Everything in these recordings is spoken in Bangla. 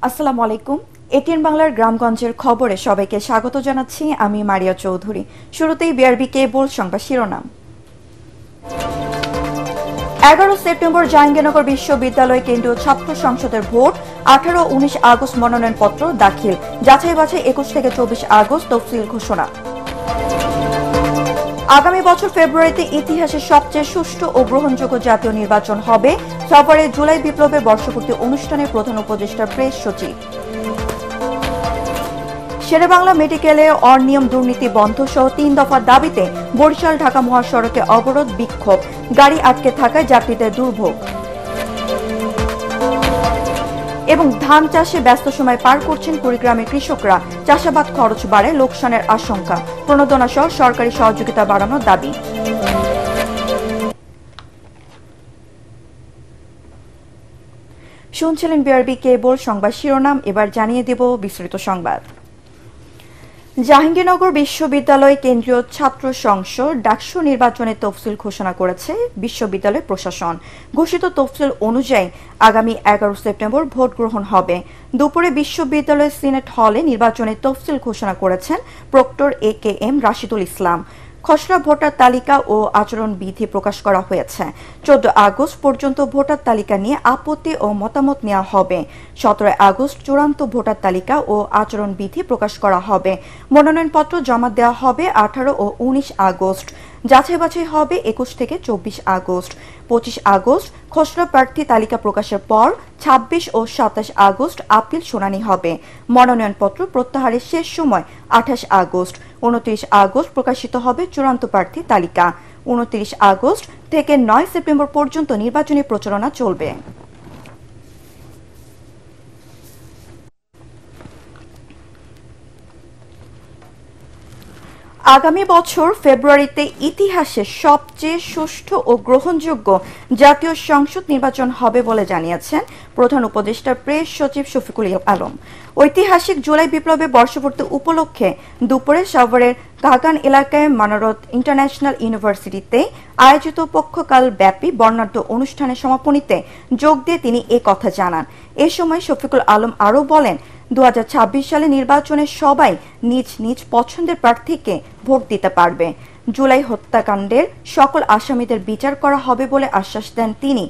আসসালামু আলাইকুম। এটিএন বাংলার গ্রামগঞ্জের খবরে সবাইকে স্বাগত জানাচ্ছি। আমি মারিয়া চৌধুরী। শুরুতেই বিআরবি কেবল সংবাদ শিরোনাম। 11 সেপ্টেম্বর জাহাঙ্গীরনগর বিশ্ববিদ্যালয় কেন্দ্রীয় ছাত্র সংসদের ভোট, 18-19 আগস্ট মনোনয়নপত্র দাখিল, যাচাই বাছাই 21 থেকে 24 আগস্ট তফসিল ঘোষণা। আগামী বছর ফেব্রুয়ারিতে ইতিহাসের সবচেয়ে সুষ্ঠু ও গ্রহণযোগ্য জাতীয় নির্বাচন হবে, সফরে জুলাই বিপ্লবের বর্ষপূর্তি অনুষ্ঠানে প্রধান উপদেষ্টা প্রেস সচিব। শেরেবাংলা মেডিকেলে অনিয়ম দুর্নীতি বন্ধ সহ 3 দফার দাবিতে বরিশাল ঢাকা মহাসড়কে অবরোধ বিক্ষোভ, গাড়ি আটকে থাকায় যাত্রীদের দুর্ভোগ। এবং ধান চাষে ব্যস্ত সময় পার করছেন কুড়িগ্রামের কৃষকরা, চাষাবাদ খরচ বাড়ে, লোকসানের আশঙ্কা, প্রণোদনা সহ সরকারি সহযোগিতা বাড়ানোর দাবি। শুনছিলেন বিআরবি কেবল সংবাদ শিরোনাম। এবার জানিয়ে দেব বিস্তারিত সংবাদ। জাহাঙ্গীরনগর বিশ্ববিদ্যালয় কেন্দ্রীয় ছাত্র সংসদ ডাকসু নির্বাচনের তফসিল ঘোষণা করেছে বিশ্ববিদ্যালয় প্রশাসন। ঘোষিত তফসিল অনুযায়ী আগামী 11 সেপ্টেম্বর ভোট গ্রহণ হবে। দুপুরে বিশ্ববিদ্যালয়ের সিনেট হলে নির্বাচনের তফসিল ঘোষণা করেছেন প্রক্টর AKM রাশিদুল ইসলাম। খসড়া ভোটার তালিকা ও আচরণবিধি প্রকাশ করা হয়েছে। 14 আগস্ট পর্যন্ত ভোটার তালিকা নিয়ে আপত্তি ও মতামত নেওয়া হবে। 17 আগস্ট চূড়ান্ত ভোটার তালিকা ও আচরণবিধি প্রকাশ করা হবে। মনোনয়নপত্র জমা দেওয়া হবে 18 ও 19 আগস্ট। যাচাই বাছাই হবে 21 থেকে 24 আগস্ট। 25 আগস্ট খসড়া প্রার্থী তালিকা প্রকাশের পর 26 ও 27 আগস্ট আপিল শুনানি হবে। মনোনয়নপত্র প্রত্যাহারের শেষ সময় 28 আগস্ট। 29 আগস্ট প্রকাশিত হবে চূড়ান্ত প্রার্থী তালিকা। 29 আগস্ট থেকে 9 সেপ্টেম্বর পর্যন্ত নির্বাচনী প্রচারণা চলবে। আগামী বছর ফেব্রুয়ারিতে ইতিহাসে সবচেয়ে সুষ্ঠু ও গ্রহণযোগ্য জাতীয় সংসদ নির্বাচন হবে বলে জানিয়েছেন প্রধান উপদেষ্টা প্রেস সচিব শফিকুল আলম। ঐতিহাসিক জুলাই বিপ্লবের বর্ষপূর্তি উপলক্ষে দুপুরে সাভারের কাগান এলাকায় মানারত ইন্টারন্যাশনাল ইউনিভার্সিটিতে আয়োজিত পক্ষকাল ব্যাপী বর্ণাঢ্য অনুষ্ঠানের সমাপনীতে যোগ দিয়ে তিনি এ কথা জানান। এ সময় শফিকুল আলম আরও বলেন, 2026 সালে নির্বাচনে সবাই নিজ নিজ পছন্দের প্রার্থীকে ভোট দিতে পারবে। জুলাই হত্যাকাণ্ডের সকল আসামিদের বিচার করা হবে বলে আশ্বাস দেন তিনি।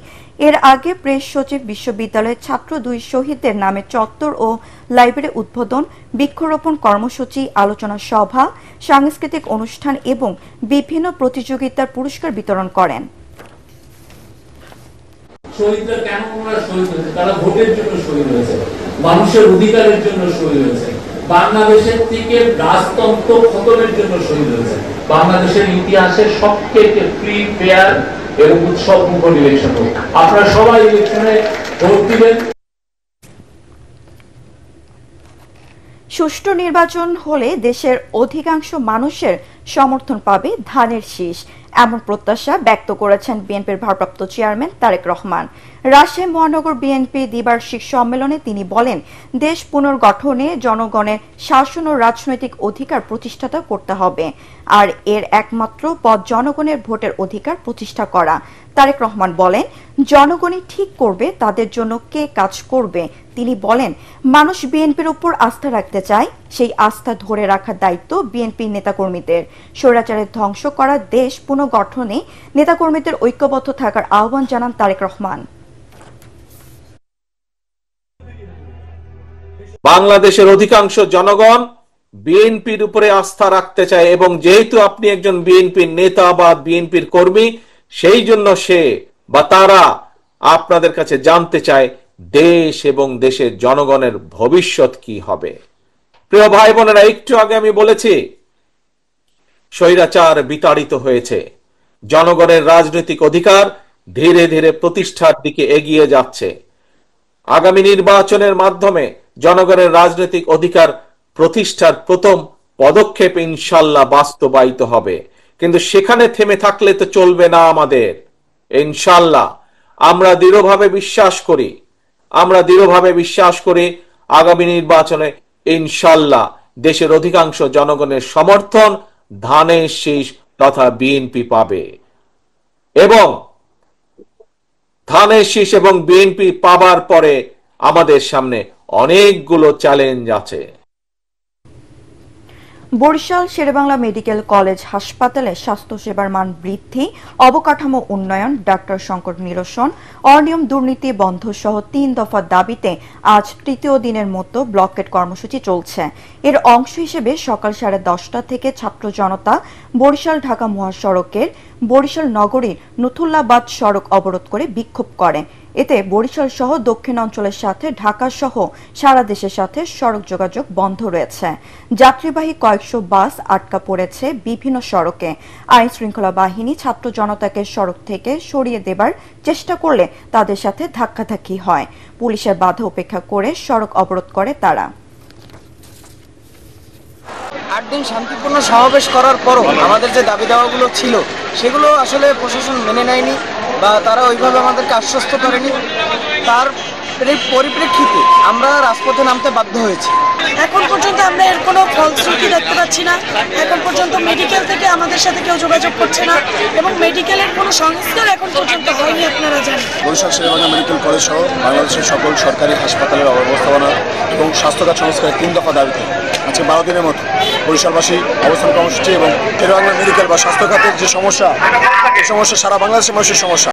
এর আগে প্রেস সচিব বিশ্ববিদ্যালয়ের ছাত্র 2 শহীদদের নামে চত্বর ও লাইব্রেরি উদ্বোধন, বৃক্ষরোপণ কর্মসূচি, আলোচনা সভা, সাংস্কৃতিক অনুষ্ঠান এবং বিভিন্ন প্রতিযোগিতার পুরস্কার বিতরণ করেন। শহীদরা কেন ওনারা শহীদ হয়েছে? তারা ভোটের জন্য শহীদ হয়েছে, মানুষের অধিকারের জন্য শহীদ হয়েছে, বাংলাদেশের থেকে রাজতন্ত্র খতমের জন্য শহীদ হয়েছে। বাংলাদেশের ইতিহাসে সবথেকে ফ্রি, ফেয়ার এবং উৎসবমুখর ইলেকশন হোক। আপনারা সবাই ইলেকশনে ভোট দিবেন। সুষ্ঠু নির্বাচন হলে দেশের অধিকাংশ মানুষের সমর্থন পাবে ধানের শীষ, এমন প্রত্যাশা ব্যক্ত করেছেন বিএনপির ভারপ্রাপ্ত চেয়ারম্যান তারেক রহমান। রাজশাহী মহানগর বিএনপি দ্বিবার্ষিক সম্মেলনে তিনি বলেন, দেশ পুনর্গঠনে জনগণের শাসন ও রাজনৈতিক অধিকার প্রতিষ্ঠাতা করতে হবে, আর এর একমাত্র পথ জনগণের ভোটের অধিকার প্রতিষ্ঠা করা। তারেক রহমান বলেন, জনগণই ঠিক করবে তাদের জন্য কে কাজ করবে। তিনি বলেন, মানুষ বিএনপির উপর আস্থা রাখতে চায়, সেই আস্থা ধরে রাখার দায়িত্ব বিএনপির নেতাকর্মীদের। স্বৈরাচারের ধ্বংস করা দেশ পুনর্গঠনে নেতাকর্মীদের ঐক্যবদ্ধ থাকার আহ্বান জানান তারেক রহমান। বাংলাদেশের অধিকাংশ জনগণ বিএনপির উপরে আস্থা রাখতে চায় এবং যেহেতু আপনি একজন বিএনপির নেতা বা বিএনপির কর্মী, সেই জন্য সে বা তারা আপনাদের কাছে জানতে চায় দেশ এবং দেশের জনগণের ভবিষ্যৎ কি হবে। প্রিয় ভাই বোনেরা, একটু আগে আমি বলেছি স্বৈরাচার বিতাড়িত হয়েছে, জনগণের রাজনৈতিক অধিকার ধীরে ধীরে প্রতিষ্ঠার দিকে এগিয়ে যাচ্ছে। আগামী নির্বাচনের মাধ্যমে জনগণের রাজনৈতিক অধিকার প্রতিষ্ঠার প্রথম পদক্ষেপ ইনশাল্লাহ বাস্তবায়িত হবে। কিন্তু সেখানে থেমে থাকলে তো চলবে না আমাদের। ইনশাল্লাহ আমরা দৃঢ়ভাবে বিশ্বাস করি আগামী নির্বাচনে ইনশাল্লাহ দেশের অধিকাংশ জনগণের সমর্থন ধানের শীষ তথা বিএনপি পাবে এবং ধানের শীষ এবং বিএনপি পাবার পরে আমাদের সামনে অনেকগুলো চ্যালেঞ্জ আছে। বরিশাল শেরেবাংলা মেডিকেল কলেজ হাসপাতালে স্বাস্থ্যসেবার মান বৃদ্ধি, অবকাঠামো উন্নয়ন, ডাক্তার সংকট নিরসন, অনিয়ম দুর্নীতি বন্ধ সহ 3 দফা দাবিতে আজ তৃতীয় দিনের মতো ব্লকেট কর্মসূচি চলছে। এর অংশ হিসেবে সকাল 10:30 থেকে ছাত্র জনতা বরিশাল ঢাকা মহাসড়কের বরিশাল নগরীর নুথুল্লাবাদ সড়ক অবরোধ করে বিক্ষোভ করে। এতে বরিশাল সহ দক্ষিণাঞ্চলের সাথে ঢাকা সহ সারা দেশের সাথে সড়ক যোগাযোগ বন্ধ রয়েছে। যাত্রীবাহী কয়েকশো বাস আটকা পড়েছে বিভিন্ন সড়কে। আইন শৃঙ্খলা বাহিনী ছাত্র জনতাকে সড়ক থেকে সরিয়ে দেবার চেষ্টা করলে তাদের সাথে ধাক্কাধাক্কি হয়। পুলিশের বাধা উপেক্ষা করে সড়ক অবরোধ করে তারা। 8 দিন শান্তিপূর্ণ সমাবেশ করার পরও আমাদের যে দাবি দাওয়াগুলো ছিল সেগুলো আসলে প্রশাসন মেনে নেয়নি বা তারা ওইভাবে আমাদেরকে আশ্বস্ত করেনি। তার পরিপ্রেক্ষিতে আমরা রাজপথে নামতে বাধ্য হয়েছি। এখন পর্যন্ত আমরা এর কোনো ফলশ্রুতি দেখতে পাচ্ছি না। এখন পর্যন্ত মেডিকেল থেকে আমাদের সাথে কেউ যোগাযোগ করছে না এবং মেডিকেলের কোনো সংস্কার এখন পর্যন্ত হয়নি। আপনারা জানেন বরিশাল শেরেবাংলা মেডিকেল কলেজ সহ বাংলাদেশের সকল সরকারি হাসপাতালের অব্যবস্থাপনা এবং স্বাস্থ্যখাত সংস্কারের 3 দফা দাবিতে আজকে 12 দিনের মতো বরিশালবাসী অবস্থান কর্মসূচি এবং শেরেবাংলা মেডিকেল বা স্বাস্থ্যখাতের যে সমস্যা, এই সমস্যা সারা বাংলাদেশের মানুষের সমস্যা।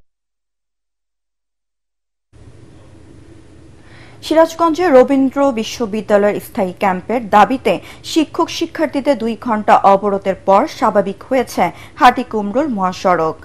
সিরাজগঞ্জে রবীন্দ্র বিশ্ববিদ্যালয়ের স্থায়ী ক্যাম্পের দাবিতে শিক্ষক শিক্ষার্থীদের 2 ঘণ্টা অবরোধের পর স্বাভাবিক হয়েছে হাটিকুমরুল মহাসড়ক।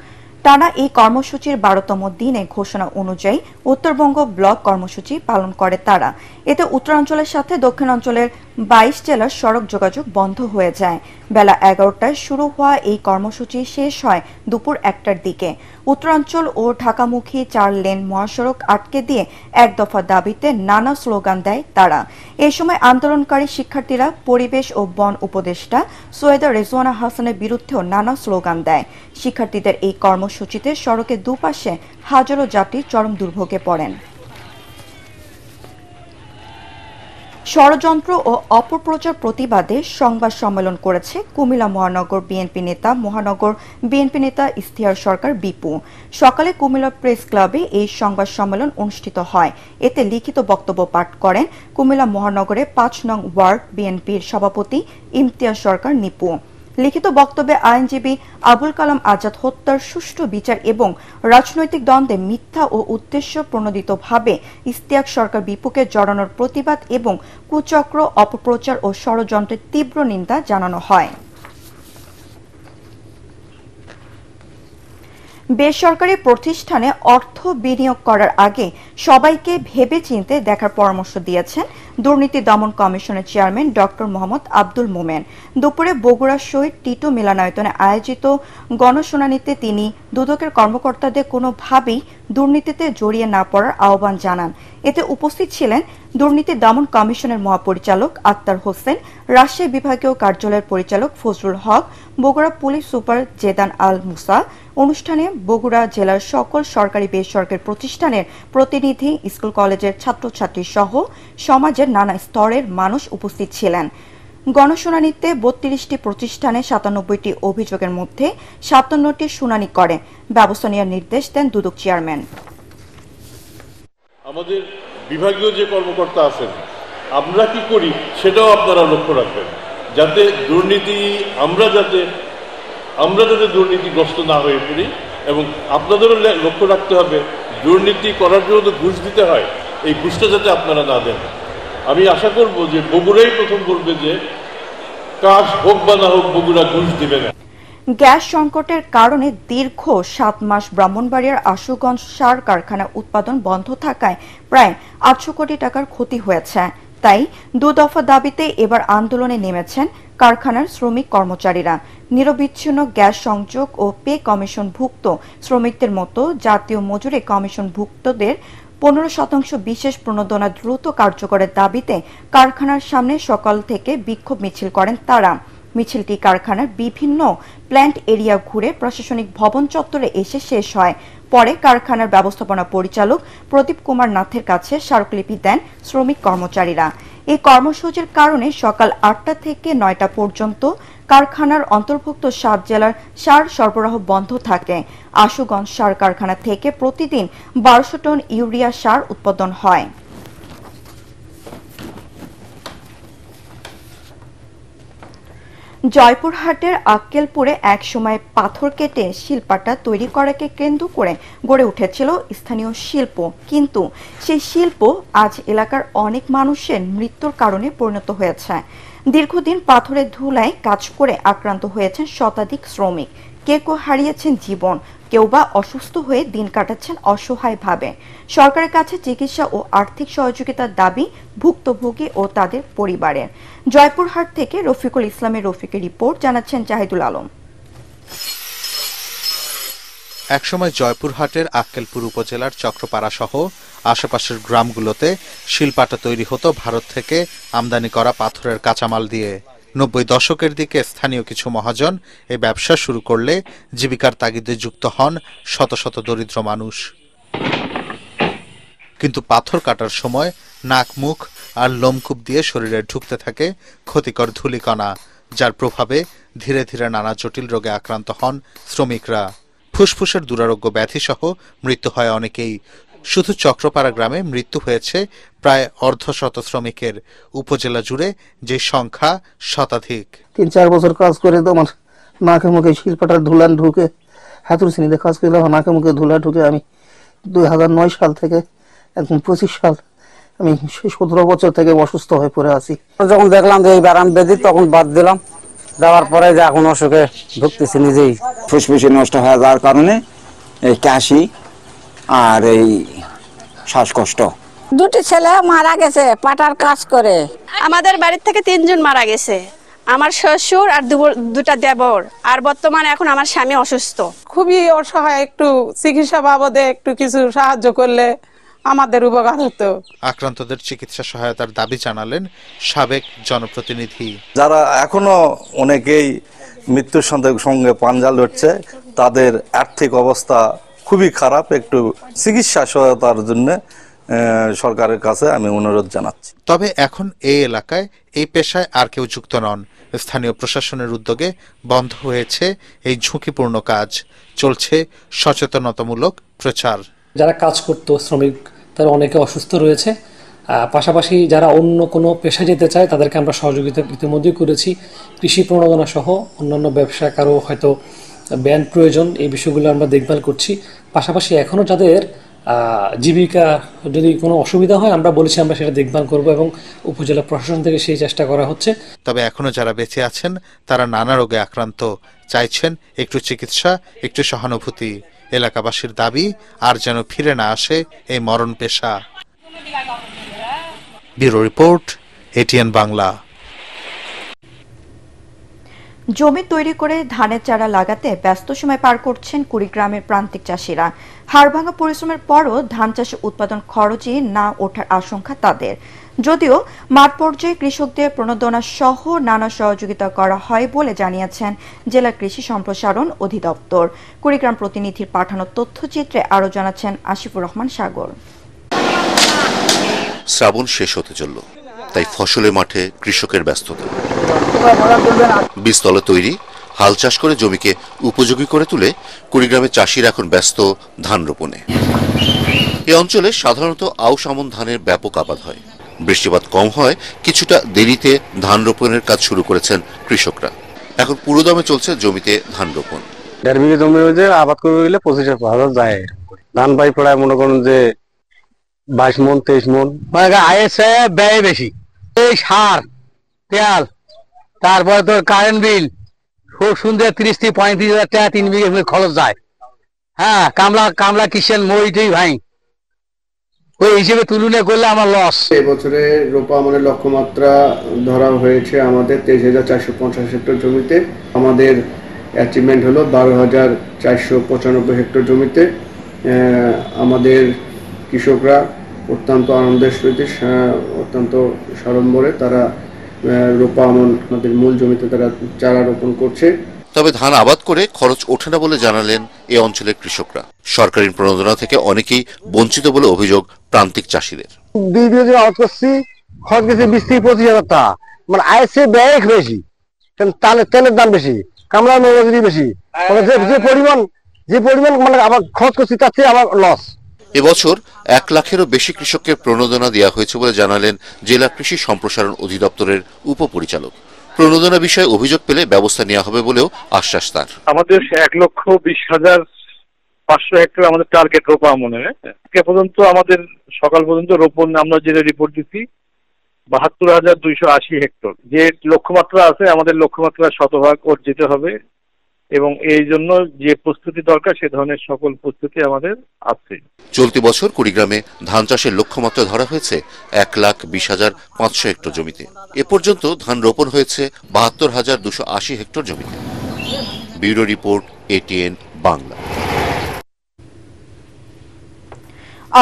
টানা এই কর্মসূচির 12তম দিনে ঘোষণা অনুযায়ী উত্তরবঙ্গ ব্লক কর্মসূচি পালন করে তারা। এতে উত্তরাঞ্চলের সাথে দক্ষিণাঞ্চলের 22 জেলার সড়ক যোগাযোগ বন্ধ হয়ে যায়। বেলা 11টায় শুরু হওয়া এই কর্মসূচি শেষ হয় দুপুর 1টার দিকে। উত্তরাঞ্চল ও ঢাকামুখী 4 লেন মহাসড়ক আটকে দিয়ে 1 দফা দাবিতে নানা স্লোগান দেয় তারা। এই সময় আন্দোলনকারী শিক্ষার্থীরা পরিবেশ ও বন উপদেষ্টা সৈয়দা রেজওয়ানা হাসানের বিরুদ্ধেও নানা স্লোগান দেয়। শিক্ষার্থীদের এই কর্মসূচিতে সড়কের দুপাশে হাজারো যাত্রী চরম দুর্ভোগে পড়েন। ষড়যন্ত্র ও অপপ্রচার প্রতিবাদে সংবাদ সম্মেলন করেছে কুমিল্লা মহানগর বিএনপি নেতা মহানগর বিএনপি নেতা ইশতিয়াক সরকার বিপু। সকালে কুমিল্লা প্রেস ক্লাবে এই সংবাদ সম্মেলন অনুষ্ঠিত হয়। এতে লিখিত বক্তব্য পাঠ করেন কুমিল্লা মহানগরের 5 নং ওয়ার্ড বিএনপির সভাপতি ইমতিয়াজ সরকার নিপু। লিখিত বক্তব্যে আইনজীবী আবুল কালাম আজাদ হত্যার সুষ্ঠু বিচার এবং রাজনৈতিক দ্বন্দ্বে মিথ্যা ও উদ্দেশ্য প্রণোদিতভাবে ইশতিয়াক সরকার বিপুকে জড়ানোর প্রতিবাদ এবং কুচক্র, অপপ্রচার ও ষড়যন্ত্রের তীব্র নিন্দা জানানো হয়। বেসরকারি প্রতিষ্ঠানে অর্থ বিনিয়োগ করার আগে সবাইকে ভেবেচিন্তে দেখার পরামর্শ দিয়েছেন দুর্নীতি দমন কমিশনের চেয়ারম্যান ডক্টর মোহাম্মদ আব্দুল মোমেন। দুপুরে বগুড়া শহীদ টিটু মিলনায়তনে আয়োজিত গণশুনানিতে তিনি দুদকের কর্মকর্তাদের কোনোভাবেই দুর্নীতিতে জড়িয়ে না পড়ার আহ্বান জানান। এতে উপস্থিত ছিলেন দুর্নীতি দমন কমিশনের মহাপরিচালক আক্তার হোসেন, রাজশাহী বিভাগীয় কার্যালয়ের পরিচালক ফজলুল হক, বগুড়া পুলিশ সুপার জেদান আল মুসা। অনুষ্ঠানে বগুড়া জেলার সকল সরকারি বেসরকারি প্রতিষ্ঠানের প্রতিনিধি, স্কুল কলেজের ছাত্রছাত্রী সহ সমাজের নানা স্তরের মানুষ উপস্থিত ছিলেন। গণশুনানিতে 32টি প্রতিষ্ঠানে 97টি অভিযোগের মধ্যে 57টি শুনানি করে ব্যবস্থা নেওয়ার নির্দেশ দেন দুদক চেয়ারম্যান। আমাদের বিভাগীয় যে কর্মকর্তা আছেন, আমরা কি করি সেটাও আপনারা লক্ষ্য রাখবেন, যাতে দুর্নীতি আমরা যাতে দুর্নীতিগ্রস্ত না হয়ে পড়ি। এবং আপনাদেরও লক্ষ্য রাখতে হবে, দুর্নীতি করার জন্য ঘুষ দিতে হয়, এই ঘুষটা যাতে আপনারা না দেন। আমি আশা করব যে বগুড়াই প্রথম বলবে যে কাজ হোক বা না হোক বগুড়া ঘুষ দিবে না। গ্যাস সংকটের কারণে দীর্ঘ 7 মাস ব্রাহ্মণবাড়িয়ার আশুগঞ্জ সার কারখানা উৎপাদন বন্ধ থাকায় প্রায় 800 কোটি টাকার ক্ষতি হয়েছে। তাই 2 দফা দাবিতে এবার আন্দোলনে নেমেছেন কারখানার শ্রমিক কর্মচারীরা। নিরবিচ্ছিন্ন গ্যাস সংযোগ ও পে কমিশনভুক্ত শ্রমিকদের মতো জাতীয় মজুরি কমিশনভুক্তদের 15% বিশেষ প্রণোদনা দ্রুত কার্যকরের দাবিতে কারখানার সামনে সকাল থেকে বিক্ষোভ মিছিল করেন তারা। মিছিলটি কারখানার বিভিন্ন প্ল্যান্ট এরিয়া ঘুরে প্রশাসনিক ভবন চত্বরে এসে শেষ হয়। পরে কারখানার ব্যবস্থাপনা পরিচালক প্রদীপ কুমার নাথের কাছে স্মারকলিপি দেন শ্রমিক কর্মচারীরা। এই কর্মসূচির কারণে সকাল 8টা থেকে 9টা পর্যন্ত কারখানার অন্তর্ভুক্ত 7 জেলার সার সরবরাহ বন্ধ থাকে। আশুগঞ্জ সার কারখানা থেকে প্রতিদিন 1200 টন ইউরিয়া সার উৎপাদন হয়। জয়পুরহাটের আক্কেলপুরে এক সময় পাথর কেটে শিল্পাটা তৈরি করাকে কেন্দ্র করে গড়ে উঠেছিল স্থানীয় শিল্প, কিন্তু সেই শিল্প আজ এলাকার অনেক মানুষের মৃত্যুর কারণে পরিণত হয়েছে। দীর্ঘদিন পাথরের ধুলায় কাজ করে আক্রান্ত হয়েছেন শতাধিক শ্রমিক, কেউ কেউ হারিয়েছেন জীবন, কেউ বা অসুস্থ হয়ে দিন কাটাচ্ছেন অসহায়ভাবে। সরকারের কাছে চিকিৎসা ও আর্থিক সহযোগিতার দাবি ভুক্তভোগী ও তাদের পরিবারের। জয়পুরহাট থেকে রফিকুল ইসলামের রফিকের রিপোর্ট, জানাচ্ছেন জাহিদুল আলম। একসময় জয়পুরহাটের আক্কেলপুর উপজেলার চক্রপাড়া সহ আশেপাশের গ্রামগুলোতে শিলপাটা তৈরি হতো ভারত থেকে আমদানি করা পাথরের কাঁচামাল দিয়ে। 90 দশকের দিকে স্থানীয় কিছু মহাজন এই ব্যবসা শুরু করলে জীবিকার তাগিদে যুক্ত হন শত শত দরিদ্র মানুষ। কিন্তু পাথর কাটার সময় নাক, মুখ আর লোমকূপ দিয়ে শরীরে ঢুকতে থাকে ক্ষতিকর ধূলিকণা, যার প্রভাবে ধীরে ধীরে নানা জটিল রোগে আক্রান্ত হন শ্রমিকরা। ফুসফুসের দুরারোগ্য ব্যাধি সহ মৃত্যু হয় অনেকেই। শুধু চক্রপাড়া গ্রামে মৃত্যু হয়েছে প্রায় অর্ধশত শ্রমিকের। উপজেলা জুড়ে যে সংখ্যা শতাধিক। 3-4 বছর কাজ করে তো আমার নাকে মুখে শিল্পাটার ধুলা ঢুকে, হাতুড়ি শ্রেণীতে কাজ করলে আমার নাকে মুখে ধুলা ঢুকে আমি 2009 সাল থেকে একদম 25 সাল আমি 17 বছর থেকে অসুস্থ হয়ে পড়ে আছি। যখন দেখলাম যে এই ব্যারাম বেদি তখন বাদ দিলাম, দেওয়ার পরে যে এখন অসুখে ভুগতেছি নিজেই। ফুসফুসে নষ্ট হয়ে যাওয়ার কারণে এই কাশি আর এই শ্বাসকষ্ট। দুটি ছেলে মারা গেছে পাটার কাজ করে। আমাদের বাড়ির থেকে 3 জন মারা গেছে, আমার শ্বশুর আর দুটা দেবর, আর বর্তমানে এখন আমার স্বামী অসুস্থ। খুবই অসহায়, একটু চিকিৎসা বাবদে একটু কিছু সাহায্য করলে আমাদের উপকার হতো। আক্রান্তদের চিকিৎসা সহায়তার দাবি জানালেন সাবেক জনপ্রতিনিধি। যারা এখনো অনেকেই মৃত্যুর সঙ্গে পাঞ্জা লড়ছে, তাদের আর্থিক অবস্থা খুবই খারাপ, একটু চিকিৎসা সহায়তার জন্য সরকারের কাছে আমি অনুরোধ জানাচ্ছি। তবে এখন এই এলাকায় এই পেশায় আর কেউ যুক্ত নন। স্থানীয় প্রশাসনের উদ্যোগে বন্ধ হয়েছে এই ঝুঁকিপূর্ণ কাজ। চলছে সচেতনতামূলক প্রচার। যারা কাজ করতো শ্রমিক, তারা অনেকে অসুস্থ রয়েছে। পাশাপাশি যারা অন্য কোনো পেশায় যেতে চায় তাদেরকে আমরা সহযোগিতা ইতিমধ্যেই করেছি। কৃষি প্রণোদনা সহ অন্যান্য ব্যবসা, কারো হয়তো ব্যান প্রয়োজন, এই বিষয়গুলো আমরা দেখভাল করছি। পাশাপাশি এখনও যাদের জীবিকা যদি কোনো অসুবিধা হয় আমরা বলেছি আমরা সেটা দেখভাল করব এবং উপজেলা প্রশাসন থেকে সেই চেষ্টা করা হচ্ছে। তবে এখনো যারা বেঁচে আছেন তারা নানা রোগে আক্রান্ত, চাইছেন একটু চিকিৎসা, একটু সহানুভূতি। এলাকাবাসীর দাবি আর যেন ফিরে না আসে এই মরণ পেশা। Bureau report, ATN Bangla. জমি তৈরি করে ধানের চারা লাগাতে ব্যস্ত সময় পার করছেন কুড়িগ্রামের প্রান্তিক চাষিরা। হাড়ভাঙা পরিশ্রমের পরও ধান চাষে উৎপাদন খরচে না ওঠার আশঙ্কা তাদের। যদিও মাঠ পর্যায়ে কৃষকদের প্রণোদনা সহ নানা সহযোগিতা করা হয় বলে জানিয়েছেন জেলা কৃষি সম্প্রসারণ অধিদপ্তর। কুড়িগ্রাম প্রতিনিধির পাঠানো তথ্যচিত্রে আরও জানাচ্ছেন আসিফুর রহমান সাগর। শ্রাবণ শেষ হতে চলল, তাই ফসলের মাঠে কৃষকের ব্যস্ততা। বীজতলা তৈরি, হাল চাষ করে জমিকে উপযোগী করে তুলে কুড়িগ্রামের চাষিরা এখন ব্যস্ত ধান রোপণে। এ অঞ্চলে সাধারণত আউশ আমন ধানের ব্যাপক আবাদ হয়। বৃষ্টিপাত কম হয়, কিছুটা দেরিতে ধান রোপণের কাজ শুরু করেছেন কৃষকরা। এখন পুরোদমে চলছে জমিতে ধান রোপণ। 1.5 বিঘা জমি আবাদ করে গেলে 25,000 যায়। ধান পাই পড়ায় মনে করুন যে 22 মন 23 মন। আয়ের চেয়ে ব্যয় বেশি। এই সার, তেল, তারপরে তো কারেন্ট বিল, খুব সুন্দর 30 থেকে 35,000 টাকা 3 বিঘা খরচ যায়। হ্যাঁ, কামলা কিষেন মইটাই ভাই, ওই হিসেবে তুলনা করলে আমার লস। এবছরে রোপা আমাদের লক্ষ্যমাত্রা ধরা হয়েছে আমাদের 23,450 হেক্টর জমিতে। আমাদের অ্যাচিভমেন্ট হলো 12,495 হেক্টর জমিতে। আমাদের কৃষকরা অত্যন্ত আনন্দের সহিত, অত্যন্ত সাড়ম্বরে তারা রোপা আমাদের মূল জমিতে তারা চারা রোপণ করছে। তবে ধান আবাদ করে খরচ ওঠে না বলে জানালেন এ অঞ্চলের কৃষকরা। সরকারি প্রণোদনা থেকে অনেকেই বঞ্চিত বলে অভিযোগ প্রান্তিক চাষিদের। 2 বিঘা জমি আবাদ করছি, খরচ গেছে 20 থেকে 25,000 টাকা। মানে আয়ের চেয়ে ব্যয় বেশি, তেলের দাম বেশি, কামলা মজুরি বেশি। যে পরিমাণ মানে আবার খরচ করছি তার চেয়ে আবার লস। এবছর 1 লাখেরও বেশি কৃষককে প্রণোদনা দেওয়া হয়েছে বলে জানালেন জেলা কৃষি সম্প্রসারণ অধিদপ্তরের উপপরিচালক। প্রণোদনা বিষয়ে অভিযোগ পেলে ব্যবস্থা নেওয়া হবে বলেও আশ্বাস তার। আমাদের 1,20,500 হেক্টর আমাদের টার্গেট রোপা আমনের। এ পর্যন্ত আমাদের সকাল পর্যন্ত রোপণ আমরা যেটা রিপোর্ট দিচ্ছি 72,280 হেক্টর। যে লক্ষ্যমাত্রা আছে আমাদের লক্ষ্যমাত্রা শতভাগ অর্জিত হবে এবং এই জন্য যে প্রস্তুতি দরকার সে ধরনের সকল প্রস্তুতি আমাদের আছে। চলতি বছর কুড়িগ্রামে ধান চাষের লক্ষ্যমাত্রা ধরা হয়েছে 1,20,500 হেক্টর জমিতে। এ পর্যন্ত ধান রোপণ হয়েছে 72,280 হেক্টর জমিতে। Bureau report, ATN Bangla.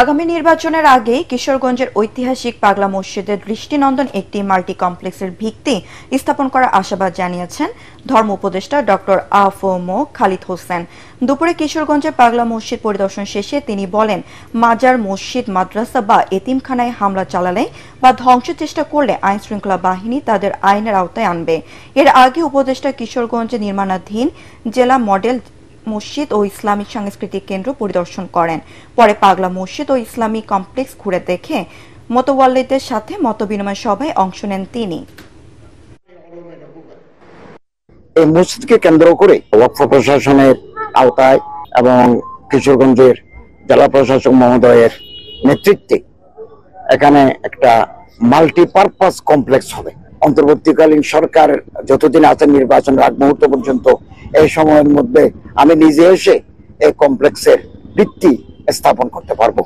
আগামী নির্বাচনের আগে কিশোরগঞ্জের ঐতিহাসিক পাগলা মসজিদের দৃষ্টিনন্দন একটি মাল্টি কমপ্লেক্সের ভিত্তি স্থাপন করার আশাবাদ জানিয়েছেন ধর্ম উপদেষ্টা ডক্টর আফম খালিদ হোসেন। দুপুরে কিশোরগঞ্জের পাগলা মসজিদ পরিদর্শন শেষে তিনি বলেন, মাজার, মসজিদ, মাদ্রাসা বা এতিমখানায় হামলা চালালে বা ধ্বংসের চেষ্টা করলে আইন শৃঙ্খলা বাহিনী তাদের আইনের আওতায় আনবে। এর আগে উপদেষ্টা কিশোরগঞ্জে নির্মাণাধীন জেলা মডেল মসজিদ ও ইসলামিক সাংস্কৃতিক কেন্দ্র পরিদর্শন করেন। পরে পাগলা মসজিদ ও ইসলামিক কমপ্লেক্স ঘুরে দেখে মতওয়াল্লিদের সাথে মতবিনিময় সভায় অংশ নেন তিনি। এই মসজিদকে কেন্দ্র করে ওয়াকফ প্রশাসনের আওতায় এবং কিশোরগঞ্জের জেলা প্রশাসক মহোদয়ের নেতৃত্বে এখানে একটা মাল্টিপারপাস কমপ্লেক্স হবে। অন্তর্বর্তীকালীন সরকার যতদিন আছে নির্বাচনের আগ মুহূর্ত পর্যন্ত এই সময়ের মধ্যে আমি নিজে এসে এই কমপ্লেক্সের ভিত্তি স্থাপন করতে পারবো।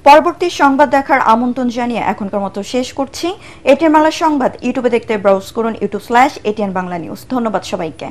পরবর্তী সংবাদ দেখার আমন্ত্রণ জানিয়ে এখনকার মতো শেষ করছি। এটিএন বাংলা সংবাদ ইউটিউবে দেখতে ব্রাউজ করুন youtube/ATN বাংলা নিউজ। ধন্যবাদ সবাইকে।